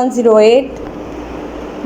108।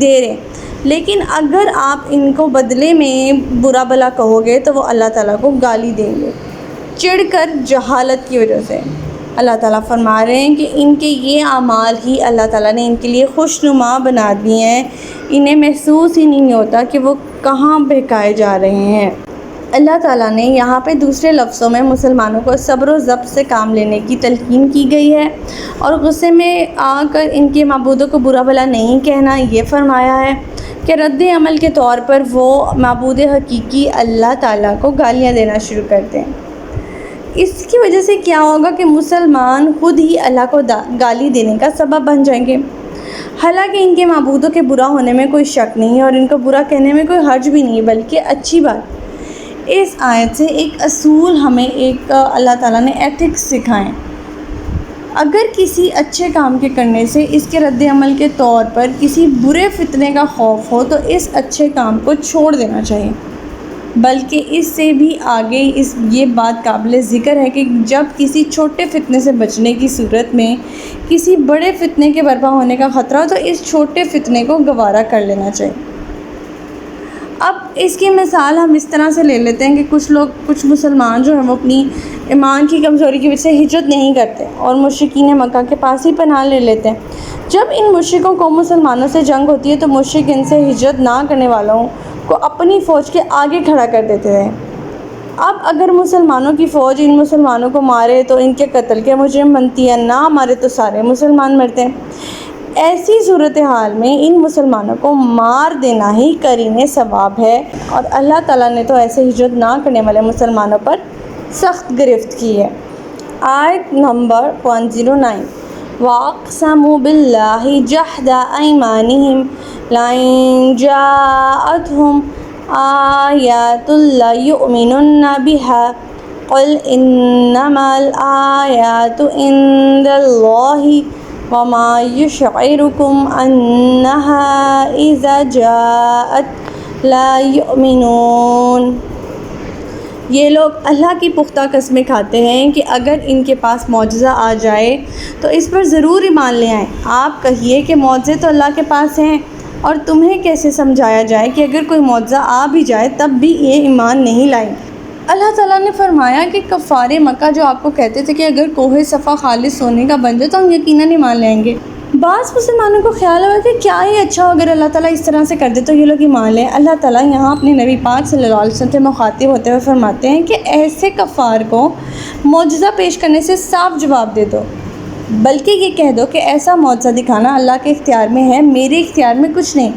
دے رہے ہیں، لیکن اگر آپ ان کو بدلے میں برا بھلا کہو گے تو وہ اللہ تعالیٰ کو گالی دیں گے چڑھ کر، جہالت کی وجہ سے۔ اللہ تعالیٰ فرما رہے ہیں کہ ان کے یہ اعمال ہی اللہ تعالیٰ نے ان کے لیے خوشنما بنا دیے ہیں، انہیں محسوس ہی نہیں ہوتا کہ وہ کہاں بہکائے جا رہے ہیں۔ اللہ تعالیٰ نے یہاں پہ دوسرے لفظوں میں مسلمانوں کو صبر و ضبط سے کام لینے کی تلقین کی گئی ہے، اور غصے میں آ کر ان کے معبودوں کو برا بھلا نہیں کہنا یہ فرمایا ہے کہ رد عمل کے طور پر وہ معبود حقیقی اللہ تعالیٰ کو گالیاں دینا شروع کرتے ہیں۔ اس کی وجہ سے کیا ہوگا کہ مسلمان خود ہی اللہ کو گالی دینے کا سبب بن جائیں گے، حالانکہ ان کے معبودوں کے برا ہونے میں کوئی شک نہیں ہے اور ان کو برا کہنے میں کوئی حرج بھی نہیں، بلکہ اچھی بات۔ اس آیت سے ایک اصول ہمیں اللہ تعالیٰ نے ایتھکس سکھائیں۔ اگر کسی اچھے کام کے کرنے سے اس کے رد عمل کے طور پر کسی برے فتنے کا خوف ہو تو اس اچھے کام کو چھوڑ دینا چاہیے، بلکہ اس سے بھی آگے یہ بات قابل ذکر ہے کہ جب کسی چھوٹے فتنے سے بچنے کی صورت میں کسی بڑے فتنے کے برپا ہونے کا خطرہ ہو تو اس چھوٹے فتنے کو گوارا کر لینا چاہیے۔ اب اس کی مثال ہم اس طرح سے لے لیتے ہیں کہ کچھ مسلمان جو ہیں وہ اپنی ایمان کی کمزوری کی وجہ سے ہجرت نہیں کرتے اور مشرکین مکہ کے پاس ہی پناہ لے لیتے ہیں۔ جب ان مشرکوں کو مسلمانوں سے جنگ ہوتی ہے تو مشرک ان سے ہجرت نہ کرنے والوں کو اپنی فوج کے آگے کھڑا کر دیتے ہیں۔ اب اگر مسلمانوں کی فوج ان مسلمانوں کو مارے تو ان کے قتل کے مجرم بنتی ہے، نہ مارے تو سارے مسلمان مرتے ہیں۔ ایسی صورتحال میں ان مسلمانوں کو مار دینا ہی قرین ثواب ہے، اور اللہ تعالیٰ نے تو ایسے ہجرت نہ کرنے والے مسلمانوں پر سخت گرفت کی ہے۔ آیت نمبر 109 وَأَقْسَمُوا بِاللَّهِ جَهْدَ أَيْمَانِهِمْ لَئِن جَاءَتْهُمْ آيَاتٌ لَّيُؤْمِنُنَّ بِهَا قُلْ إِنَّمَا الْآيَاتُ عِندَ اللَّهِ وَمَا يُشْعِرُكُمْ أَنَّهَا إِذَا جَاءَتْ لَا يُؤْمِنُونَ۔ یہ لوگ اللہ کی پختہ قسمیں کھاتے ہیں کہ اگر ان کے پاس معجزہ آ جائے تو اس پر ضرور ایمان لے آئیں۔ آپ کہیے کہ معجزے تو اللہ کے پاس ہیں، اور تمہیں کیسے سمجھایا جائے کہ اگر کوئی معجزہ آ بھی جائے تب بھی یہ ایمان نہیں لائیں۔ اللہ تعالیٰ نے فرمایا کہ کفار مکہ جو آپ کو کہتے تھے کہ اگر کوہ صفا خالص سونے کا بن جائے تو ہم یقیناً ایمان لیں گے، بعض مسلمانوں کو خیال ہوا کہ کیا ہی اچھا ہو اگر اللہ تعالیٰ اس طرح سے کر دے تو یہ لوگ ایمان لیں۔ اللہ تعالیٰ یہاں اپنے نبی پاک صلی اللہ علیہ وسلم سے مخاطب ہوتے ہوئے فرماتے ہیں کہ ایسے کفار کو معجزہ پیش کرنے سے صاف جواب دے دو، بلکہ یہ کہہ دو کہ ایسا معجزہ دکھانا اللہ کے اختیار میں ہے، میرے اختیار میں کچھ نہیں۔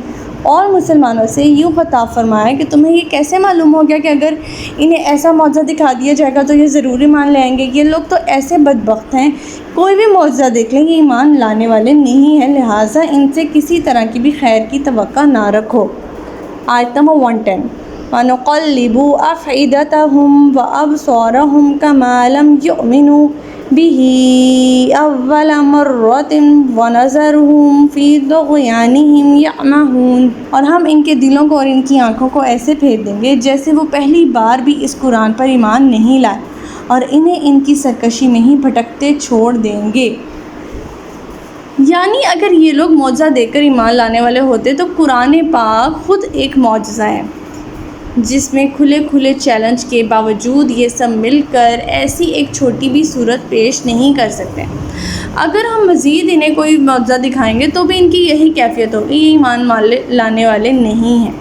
اور مسلمانوں سے یوں خطاب فرمایا کہ تمہیں یہ کیسے معلوم ہو گیا کہ اگر انہیں ایسا معجزہ دکھا دیا جائے گا تو یہ ضرور ایمان لے آئیں گے؟ یہ لوگ تو ایسے بدبخت ہیں، کوئی بھی معجزہ دیکھ لیں یہ ایمان لانے والے نہیں ہیں، لہٰذا ان سے کسی طرح کی بھی خیر کی توقع نہ رکھو۔ آیت نمبر 110 وَنُقَلِّبُ أَفْئِدَتَهُمْ وَأَبْصَارَهُمْ كَمَا لَمْ يُؤْمِنُوا بِهِ أَوَّلَ مَرَّةٍ وَنَذَرُهُمْ فِي طُغْيَانِهِمْ يَعْمَهُونَ۔ اور ہم ان کے دلوں کو اور ان کی آنکھوں کو ایسے پھیر دیں گے جیسے وہ پہلی بار بھی اس قرآن پر ایمان نہیں لائے، اور انہیں ان کی سرکشی میں ہی بھٹکتے چھوڑ دیں گے۔ یعنی اگر یہ لوگ معجزہ دے کر ایمان لانے والے ہوتے تو قرآن پاک خود ایک معجزہ ہے، جس میں کھلے کھلے چیلنج کے باوجود یہ سب مل کر ایسی ایک چھوٹی بھی صورت پیش نہیں کر سکتے۔ اگر ہم مزید انہیں کوئی معجزہ دکھائیں گے تو بھی ان کی یہی کیفیت ہوگی، یہ ایمان لانے والے نہیں ہیں۔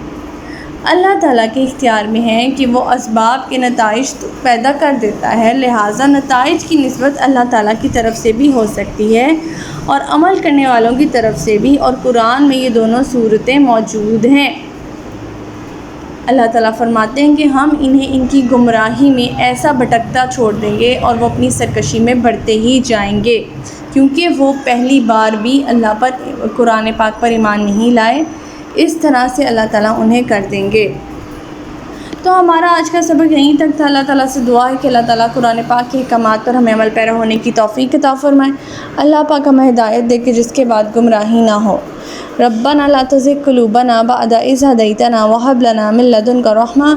اللہ تعالیٰ کے اختیار میں ہے کہ وہ اسباب کے نتائج پیدا کر دیتا ہے، لہٰذا نتائج کی نسبت اللہ تعالیٰ کی طرف سے بھی ہو سکتی ہے اور عمل کرنے والوں کی طرف سے بھی، اور قرآن میں یہ دونوں صورتیں موجود ہیں۔ اللہ تعالیٰ فرماتے ہیں کہ ہم انہیں ان کی گمراہی میں ایسا بھٹکتا چھوڑ دیں گے اور وہ اپنی سرکشی میں بڑھتے ہی جائیں گے، کیونکہ وہ پہلی بار بھی اللہ پر قرآن پاک پر ایمان نہیں لائے۔ اس طرح سے اللہ تعالیٰ انہیں کر دیں گے۔ تو ہمارا آج کا سبق یہیں تک تھا۔ اللہ تعالیٰ سے دعا ہے کہ اللہ تعالیٰ قرآن پاک کے احکامات پر ہمیں عمل پیرا ہونے کی توفیق عطا فرمائے۔ اللہ پاک ہمیں ہدایت دے کہ جس کے بعد گمراہی نہ ہو۔ ربنا لا تزغ قلوبنا بعد إذ هديتنا وهب لنا من لدنك رحمة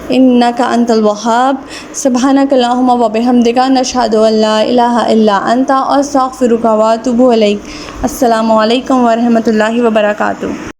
إنك أنت الوهاب سبحانك اللهم وبحمدك نشهد أن لا إله إلا أنت أستغفرك وأتوب إليك۔ السلام علیکم ورحمۃ اللہ وبرکاتہ۔